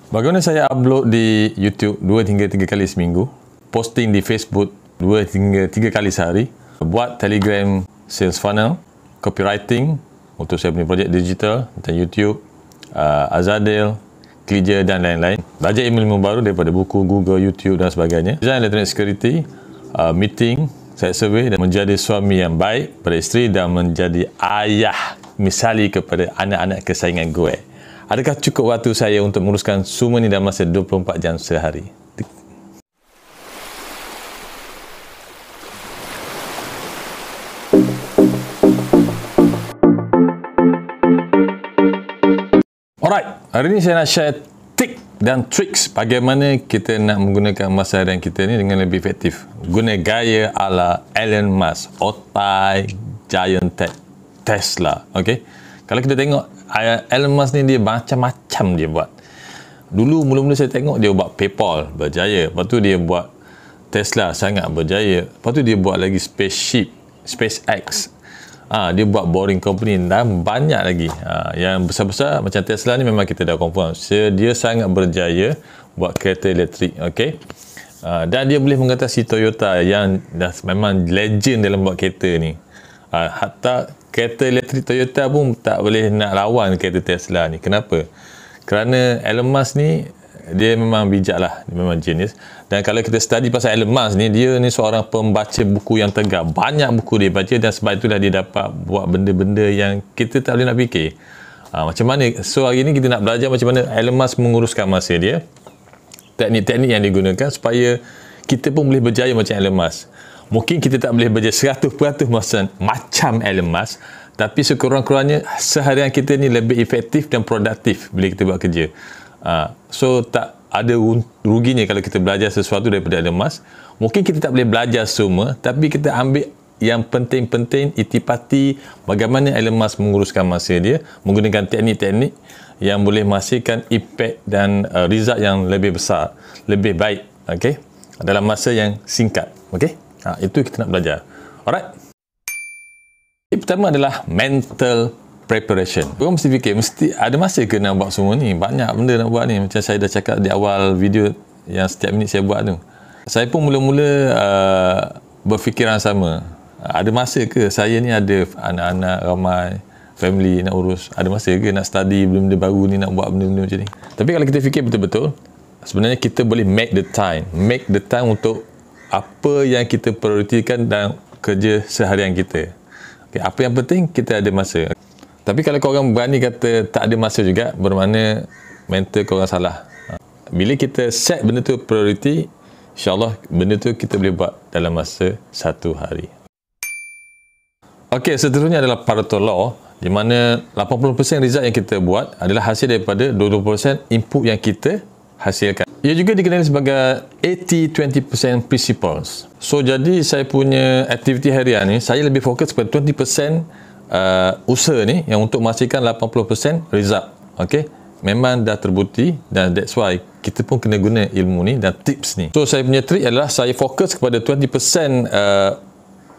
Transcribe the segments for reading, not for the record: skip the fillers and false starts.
Bagaimana saya upload di YouTube 2 hingga 3 kali seminggu, posting di Facebook 2 hingga 3 kali sehari, buat Telegram sales funnel, copywriting untuk saya punya projek digital tentang YouTube, Azadel, Clear dan lain-lain. Belajar ilmu baru daripada buku, Google, YouTube dan sebagainya. Design electronic security, meeting, saya survey dan menjadi suami yang baik pada isteri dan menjadi ayah misali kepada anak-anak kesayangan gue. Adakah cukup waktu saya untuk menguruskan semua ni dalam masa 24 jam sehari? Alright, hari ni saya nak share tip dan tricks bagaimana kita nak menggunakan masa harian kita ni dengan lebih efektif. Guna gaya ala Elon Musk, otai giant tech Tesla. Okay? Kalau kita tengok Elon Musk ni, dia macam-macam dia buat. Dulu mula-mula saya tengok dia buat PayPal berjaya, lepas tu dia buat Tesla sangat berjaya, lepas tu dia buat lagi spaceship, SpaceX, dia buat Boring Company dan banyak lagi. Yang besar-besar macam Tesla ni memang kita dah confirm dia sangat berjaya buat kereta elektrik. Okay? Dan dia boleh mengatasi Toyota yang dah memang legend dalam buat kereta ni. Hatta kereta elektrik Toyota pun tak boleh nak lawan kereta Tesla ni. Kenapa? Kerana Elon Musk ni dia memang bijak lah, dia memang genius. Dan kalau kita study pasal Elon Musk ni, dia ni seorang pembaca buku yang tegar, banyak buku dia baca, dan sebab itulah dia dapat buat benda-benda yang kita tak boleh nak fikir. Macam mana? So hari ni kita nak belajar macam mana Elon Musk menguruskan masa dia, teknik-teknik yang digunakan supaya kita pun boleh berjaya macam Elon Musk. Mungkin kita tak boleh berjaya 100% macam Elon Musk, tapi sekurang-kurangnya seharian kita ni lebih efektif dan produktif bila kita buat kerja. So tak ada ruginya kalau kita belajar sesuatu daripada Elon Musk. Mungkin kita tak boleh belajar semua, tapi kita ambil yang penting-penting, itipati bagaimana Elon Musk menguruskan masa dia menggunakan teknik-teknik yang boleh menghasilkan impact dan result yang lebih besar, lebih baik, okay? Dalam masa yang singkat. Okay? Itu kita nak belajar. Alright. Yang pertama adalah mental preparation. Korang mesti fikir, mesti ada masa ke nak buat semua ni? Banyak benda nak buat ni. Macam saya dah cakap di awal video yang setiap minit saya buat tu. Saya pun mula-mula berfikiran sama. Ada masa ke saya ni ada anak-anak ramai, family nak urus? Ada masa ke nak study benda-benda baru ni, nak buat benda-benda macam ni? Tapi kalau kita fikir betul-betul, sebenarnya kita boleh make the time untuk apa yang kita prioritikan dalam kerja seharian kita. Okay, apa yang penting kita ada masa. Tapi kalau korang berani kata tak ada masa juga, bermakna mental korang salah. Bila kita set benda tu priority, insyaAllah benda tu kita boleh buat dalam masa 1 hari. Okey, seterusnya adalah Pareto Law, di mana 80% result yang kita buat adalah hasil daripada 20% input yang kita hasilkan. Ia juga dikenali sebagai 80-20% principles. So jadi saya punya aktiviti harian ni, saya lebih fokus pada 20% usaha ni yang untuk menghasilkan 80% result. Okay? Memang dah terbukti, dan that's why kita pun kena guna ilmu ni dan tips ni. So saya punya trik adalah saya fokus kepada 20%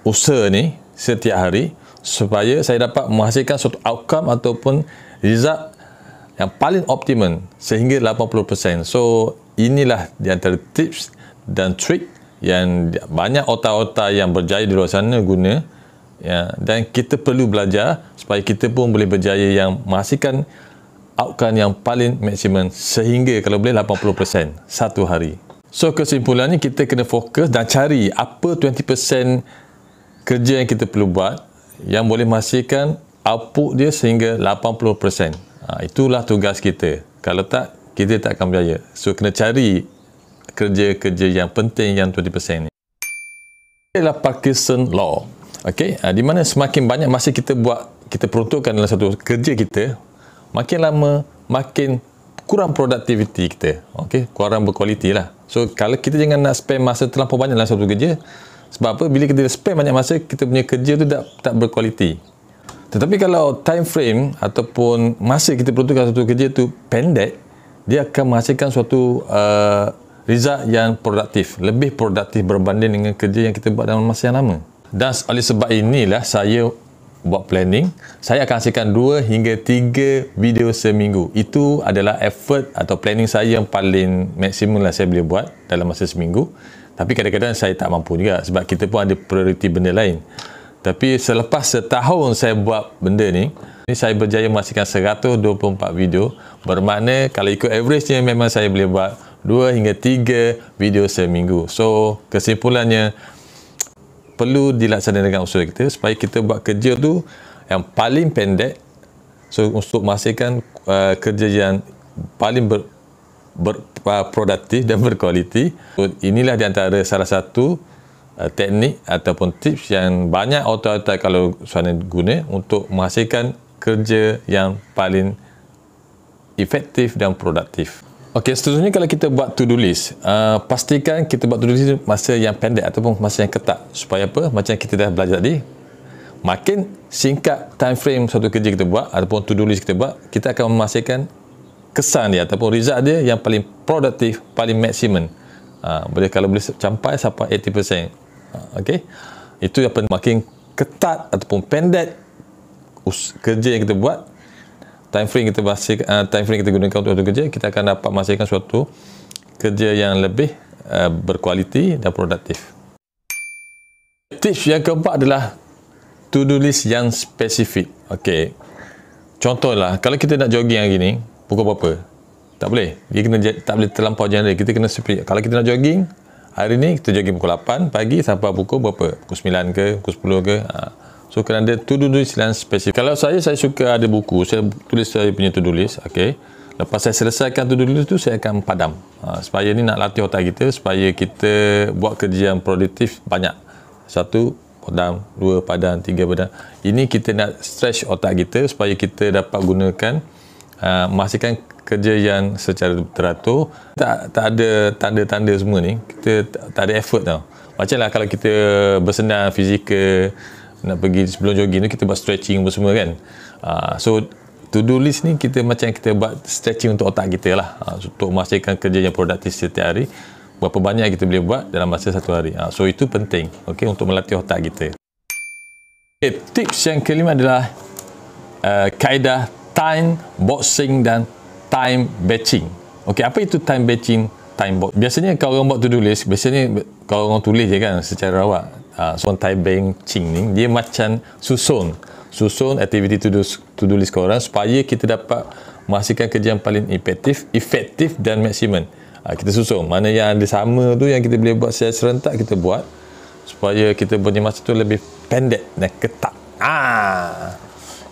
usaha ni setiap hari supaya saya dapat menghasilkan suatu outcome ataupun result yang paling optimum sehingga 80%. So inilah di antara tips dan trik yang banyak otak-otak yang berjaya di luar sana guna, ya, dan kita perlu belajar supaya kita pun boleh berjaya yang menghasilkan outcome yang paling maksimum sehingga kalau boleh 80% satu hari. So kesimpulannya, kita kena fokus dan cari apa 20% kerja yang kita perlu buat yang boleh menghasilkan output dia sehingga 80%. Itulah tugas kita. Kalau tak, kita tak akan berjaya. So kena cari kerja-kerja yang penting yang 20% ni. Ini adalah Parkinson Law. Okay? Di mana semakin banyak masa kita peruntukkan dalam satu kerja kita, makin lama makin kurang produktiviti kita. Okay? Kurang berkualiti lah. So kalau kita jangan nak spend masa terlampau banyak dalam satu kerja. Sebab apa? Bila kita spend banyak masa, kita punya kerja tu tak berkualiti. Tetapi kalau time frame ataupun masa kita peruntukkan satu kerja tu pendek, dia akan menghasilkan suatu result yang produktif, lebih produktif berbanding dengan kerja yang kita buat dalam masa yang lama. Dan oleh sebab inilah saya buat planning, saya akan hasilkan 2 hingga 3 video seminggu. Itu adalah effort atau planning saya yang paling maksimum lah saya boleh buat dalam masa seminggu. Tapi kadang-kadang saya tak mampu juga sebab kita pun ada prioriti benda lain. Tapi selepas setahun saya buat benda ni saya berjaya menghasilkan 124 video. Bermakna kalau ikut average-nya memang saya boleh buat 2 hingga 3 video seminggu. So kesimpulannya, perlu dilaksanakan dengan usaha kita supaya kita buat kerja tu yang paling pendek, so untuk menghasilkan kerja yang paling produktif dan berkualiti. So, inilah di antara salah satu teknik ataupun tips yang banyak auto-auto kalau sana guna untuk menghasilkan kerja yang paling efektif dan produktif. Okey, seterusnya kalau kita buat to-do list, pastikan kita buat to-do list masa yang pendek ataupun masa yang ketat. Supaya apa? Macam kita dah belajar tadi, makin singkat time frame suatu kerja kita buat ataupun to-do list kita buat, kita akan menghasilkan kesan dia ataupun result dia yang paling produktif, paling maksimum. Kalau boleh sampai 80%. Okey, itu yang makin ketat ataupun pendek kerja yang kita buat, time frame kita gunakan untuk kerja, kita akan dapat menghasilkan suatu kerja yang lebih berkualiti dan produktif. Tips yang keempat adalah to-do list yang spesifik. Okey, contohlah kalau kita nak jogging hari ni, pukul berapa? Tak boleh. Dia kena tak boleh terlampau general. Kita kena spesifik. Kalau kita nak jogging hari ni, kita jogging pukul 8 pagi sampai pukul berapa? Pukul 9 ke? Pukul 10 ke? So kena ada to-do list yang spesifik. Kalau saya suka ada buku, saya tulis saya punya to-do list. Okey, lepas saya selesaikan to-do list tu, saya akan padam. Supaya ni nak latih otak kita, supaya kita buat kerja yang produktif banyak. 1, padam. 2, padam. 3, padam. Ini kita nak stretch otak kita supaya kita dapat gunakan menghasilkan kerja yang secara teratur. Tak ada tanda-tanda semua ni, kita tak ada effort tau. Macamlah kalau kita bersenam fizikal, nak pergi sebelum jogging tu kita buat stretching apa semua kan. So to-do list ni kita macam kita buat stretching untuk otak kita lah, untuk menghasilkan kerja yang produktif setiap hari. Berapa banyak kita boleh buat dalam masa satu hari. So itu penting, okay, untuk melatih otak kita. Okay, tips yang kelima adalah kaedah time boxing dan time batching. Okay, apa itu time batching, time box? Biasanya kalau orang buat to-do list, biasanya kalau orang tulis je kan secara awak. So time batching ni dia macam susun aktiviti to-do list korang supaya kita dapat menghasilkan kerja yang paling efektif dan maksimum. Kita susun mana yang ada sama tu yang kita boleh buat secara serentak, kita buat supaya kita punya masa tu lebih pendek dan ketat.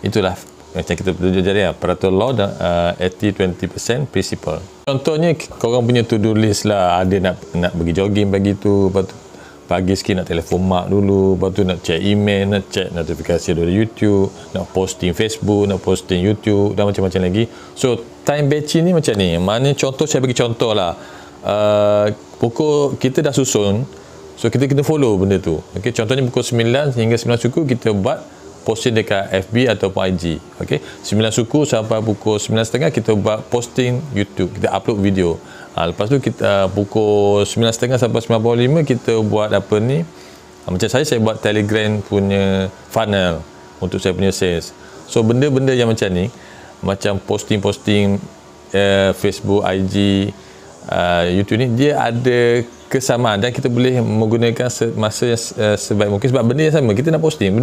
Itulah macam kita belajar peraturan law dan 80-20% principle. Contohnya korang punya to-do list lah, ada nak pergi jogging pagi tu, lepas tu pagi sikit nak telefon mak dulu, lepas tu nak check email, nak check notifikasi dari YouTube, nak posting Facebook, nak posting YouTube dan macam-macam lagi. So time batching ni macam ni. Mana contoh, saya bagi contoh lah, pukul kita dah susun, so kita kena follow benda tu. Okay, contohnya pukul 9 hingga 9 suku kita buat posting dekat FB ataupun IG. Okay, 9 suku sampai pukul 9.30 kita buat posting YouTube, kita upload video. Lepas tu kita pukul 9.30 sampai 9.45 kita buat apa ni, macam saya buat Telegram punya funnel untuk saya punya sales. So benda-benda yang macam ni, macam posting-posting Facebook, IG, YouTube ni, dia ada kesamaan dan kita boleh menggunakan masa yang sebaik mungkin sebab benda yang sama. Kita nak posting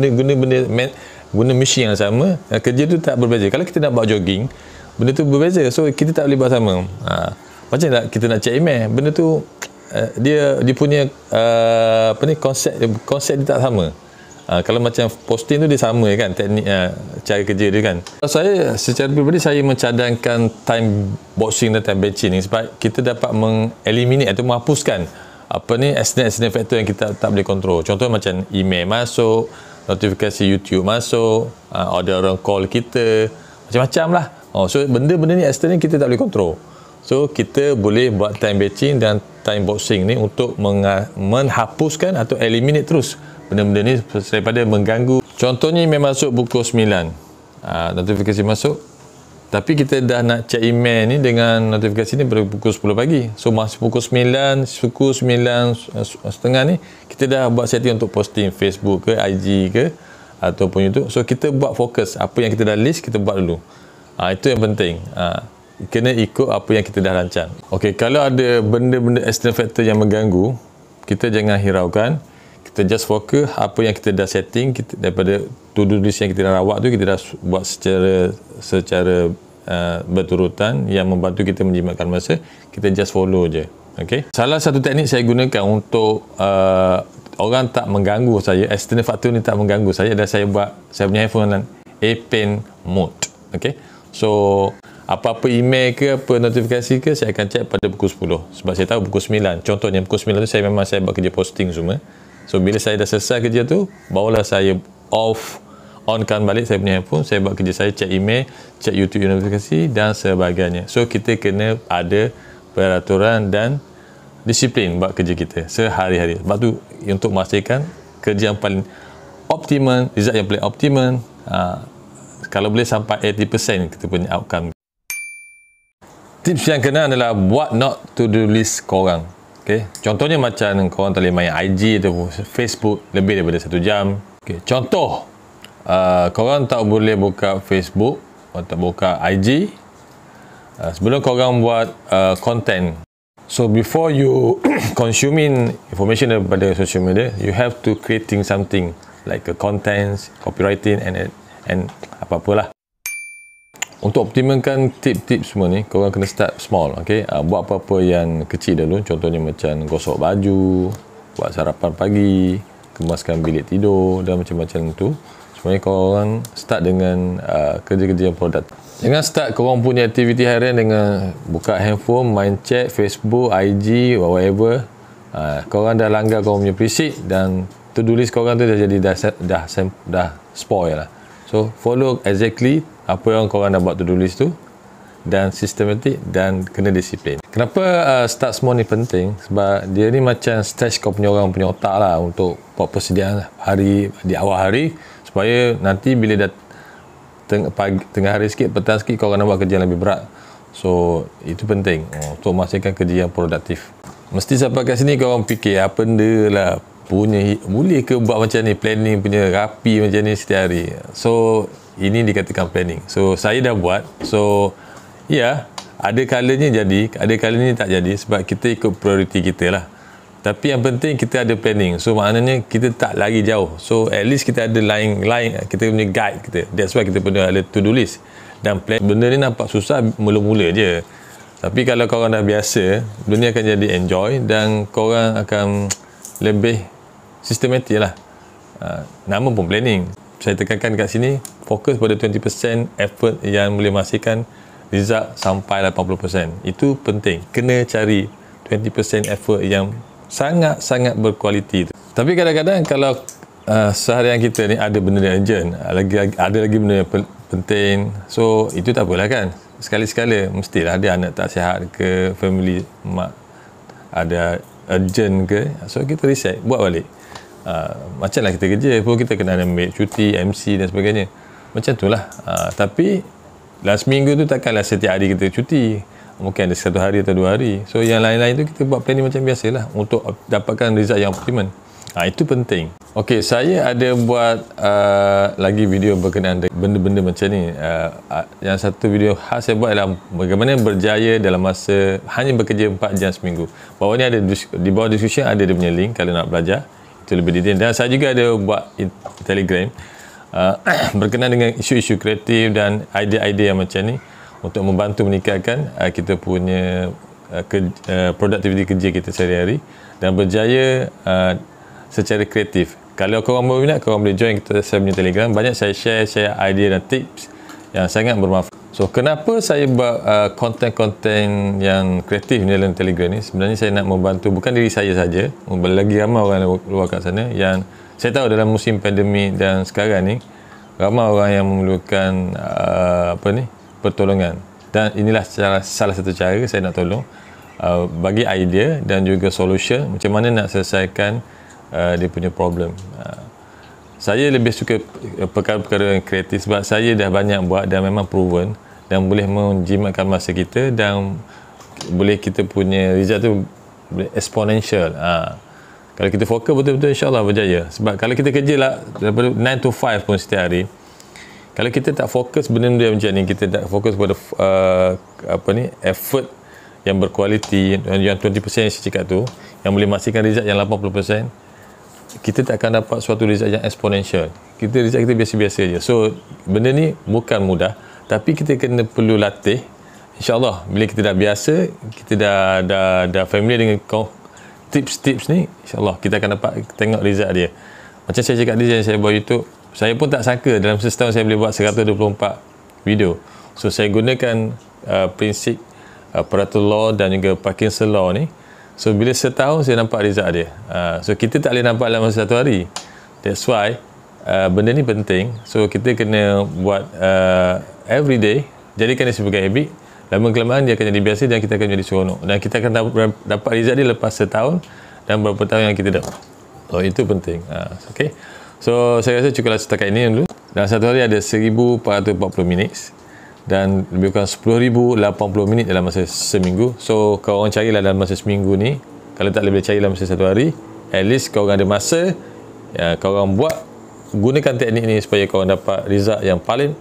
guna mesin yang sama, kerja tu tak berbeza. Kalau kita nak buat jogging, benda tu berbeza, so kita tak boleh buat sama. Macam tak kita nak check email, benda tu dia punya konsep dia tak sama. Kalau macam posting tu dia sama kan, teknik cara kerja dia kan. Saya secara pribadi saya mencadangkan time boxing dan time batching ni sebab kita dapat mengeliminate atau menghapuskan accident factor yang kita tak boleh kontrol. Contoh macam email masuk, notifikasi YouTube masuk, ada orang call kita, macam-macam lah. So benda-benda ni accident ni kita tak boleh kontrol. So kita boleh buat time batching dan time boxing ni untuk menghapuskan atau eliminate terus benda-benda ni daripada mengganggu. Contohnya email masuk pukul 9, notifikasi masuk, tapi kita dah nak check email ni dengan notifikasi ni pada pukul 10 pagi. So masa pukul 9, pukul 9.30 ni kita dah buat setting untuk posting Facebook ke IG ke ataupun YouTube. So kita buat fokus, apa yang kita dah list kita buat dulu. Itu yang penting. Kena ikut apa yang kita dah rancang. Okey, kalau ada benda-benda external factor yang mengganggu, kita jangan hiraukan. Kita just fokus apa yang kita dah setting, kita daripada to-do list yang kita dah rawat tu, kita dah buat secara berturutan yang membantu kita menjimatkan masa. Kita just follow je. Okay. Salah satu teknik saya gunakan untuk orang tak mengganggu saya, external factor ni tak mengganggu saya, dan saya buat saya punya handphone dalam airplane mode. Okay. So apa-apa email ke apa notifikasi ke saya akan check pada pukul 10, sebab saya tahu pukul 9, contohnya pukul 9 tu saya buat kerja posting semua. So bila saya dah selesai kerja tu, barulah saya onkan balik saya punya handphone, saya buat kerja saya, check email, check YouTube notifikasi dan sebagainya. So kita kena ada peraturan dan disiplin buat kerja kita sehari-hari. Sebab tu untuk memastikan kerja yang paling optimum, result yang paling optimum, kalau boleh sampai 80% kita punya outcome. Tips yang kena adalah buat not to do list korang. Okay. Contohnya macam korang tak boleh main IG atau Facebook lebih daripada 1 jam. Okay. Contoh, korang tak boleh buka Facebook atau buka IG sebelum korang buat content. So before you consuming information daripada social media, you have to creating something like a contents, copywriting and apa-apalah. Untuk optimalkan tip-tip semua ni, korang kena start small. Okay? Buat apa-apa yang kecil dulu. Contohnya macam gosok baju, buat sarapan pagi, kemaskan bilik tidur dan macam-macam tu. Semuanya korang start dengan kerja-kerja yang produktif. Jangan start korang punya aktiviti harian dengan buka handphone, main chat, Facebook, IG, whatever. Korang dah langgar korang punya preset dan to-do list korang tu dah jadi dah spoil lah. So follow exactly apa yang korang dah buat to-do list tu dan sistematik dan kena disiplin. Kenapa start small ni penting? Sebab dia ni macam stretch kau punya orang punya otak lah untuk buat persediaan hari di awal hari, supaya nanti bila dah tengah hari sikit, petang sikit, korang nak buat kerja yang lebih berat. So itu penting untuk memastikan kerja yang produktif. Mesti sampai kat sini korang fikir apa benda lah boleh ke buat macam ni, planning punya rapi macam ni setiap hari. So ini dikatakan planning. So saya dah buat. So ya, ada kalanya jadi, ada kalanya tak jadi, sebab kita ikut prioriti kita lah. Tapi yang penting kita ada planning. So maknanya kita tak lagi jauh. So at least kita ada line kita punya guide kita. That's why kita perlu ada to do list dan plan. Benda ni nampak susah mula-mula je, tapi kalau korang dah biasa, benda ni akan jadi enjoy dan korang akan lebih sistematik lah. Nama pun planning. Saya tekankan kat sini, fokus pada 20% effort yang boleh menghasilkan result sampai 80%. Itu penting. Kena cari 20% effort yang sangat-sangat berkualiti. Tapi kadang-kadang kalau seharian kita ni ada benda yang urgent, ada lagi benda yang penting, so itu tak apalah kan. Sekali-sekala mestilah ada anak tak sihat ke, family mak ada urgent ke, so kita reset, buat balik. Macamlah kita kerja pun kita kena ambil cuti, MC dan sebagainya. Macam tu lah. Tapi dalam seminggu tu takkanlah setiap hari kita cuti. Mungkin ada 1 hari atau 2 hari. So yang lain-lain tu kita buat planning macam biasalah untuk dapatkan result yang optimum. Itu penting. Okey, saya ada buat lagi video berkenaan dengan benda-benda macam ni. Yang satu video khas saya buat adalah bagaimana berjaya dalam masa hanya bekerja 4 jam seminggu. Bawah ni ada, di bawah description ada dia punya link kalau nak belajar. Itu lebih detail. Dan saya juga ada buat Telegram berkenaan dengan isu-isu kreatif dan idea-idea yang macam ni untuk membantu meningkatkan kita punya produktiviti kerja kita sehari-hari dan berjaya secara kreatif. Kalau korang berminat, korang boleh join saya punya Telegram. Banyak saya share idea dan tips yang sangat bermanfaat. So kenapa saya buat konten-konten yang kreatif ni dalam Telegram ni? Sebenarnya saya nak membantu bukan diri saya saja, lagi ramai orang luar kat sana yang saya tahu dalam musim pandemik dan sekarang ni ramai orang yang memerlukan pertolongan, dan inilah salah satu cara saya nak tolong, bagi idea dan juga solution macam mana nak selesaikan dia punya problem. Saya lebih suka perkara-perkara yang kreatif sebab saya dah banyak buat dan memang proven dan boleh menjimatkan masa kita dan boleh kita punya result tu exponential. Kalau kita fokus betul-betul, insyaAllah berjaya. Sebab kalau kita kerja lah daripada 9 to 5 pun setiap hari, kalau kita tak fokus benda-benda macam ni, kita tak fokus pada effort yang berkualiti, yang 20% yang saya cakap tu, yang boleh menghasilkan result yang 80%, kita tak akan dapat suatu result yang exponential. Result kita biasa-biasa je. So benda ni bukan mudah, tapi kita kena perlu latih. InsyaAllah bila kita dah biasa, kita dah familiar dengan tips-tips ni, insyaAllah kita akan dapat tengok result dia. Macam saya cakap dia, saya buat YouTube, saya pun tak sangka dalam setahun saya boleh buat 124 video. So saya gunakan prinsip Pareto Law dan juga Parkinson Law ni. So bila setahun saya nampak result dia. So kita tak boleh nampak dalam masa satu hari. That's why benda ni penting. So kita kena buat every day, jadikan dia sebagai habit. Lama-kelamaan dia akan jadi biasa dan kita akan jadi seronok. Dan kita akan dapat result dia lepas setahun dan beberapa tahun yang kita dah. So itu penting. Okay. So saya rasa cukuplah setakat ini dulu. Dalam satu hari ada 1440 minit dan lebih kurang 10,080 minit dalam masa seminggu. So kau orang carilah dalam masa seminggu ni. Kalau tak boleh cari dalam masa satu hari, at least kau orang ada masa, kau orang buat, gunakan teknik ni supaya kau orang dapat result yang paling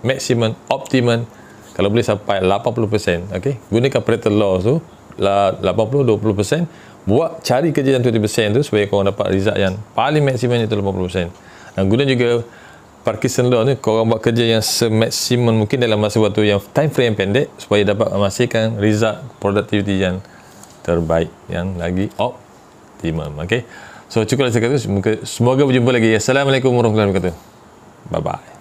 maksimum, optimum. Kalau boleh sampai 80%, okay? Gunakan Pareto Law tu, 80-20%. Buat, cari kerja yang 20% tu supaya korang dapat result yang paling maksimum itu 80%. Dan guna juga Parkinson Law ni, korang buat kerja yang semaksimum mungkin dalam masa waktu yang time frame yang pendek supaya dapat menghasilkan result productivity yang terbaik, yang lagi optimum. Okay? So cukuplah sekian tu. Semoga berjumpa lagi. Assalamualaikum warahmatullahi wabarakatuh. Bye bye.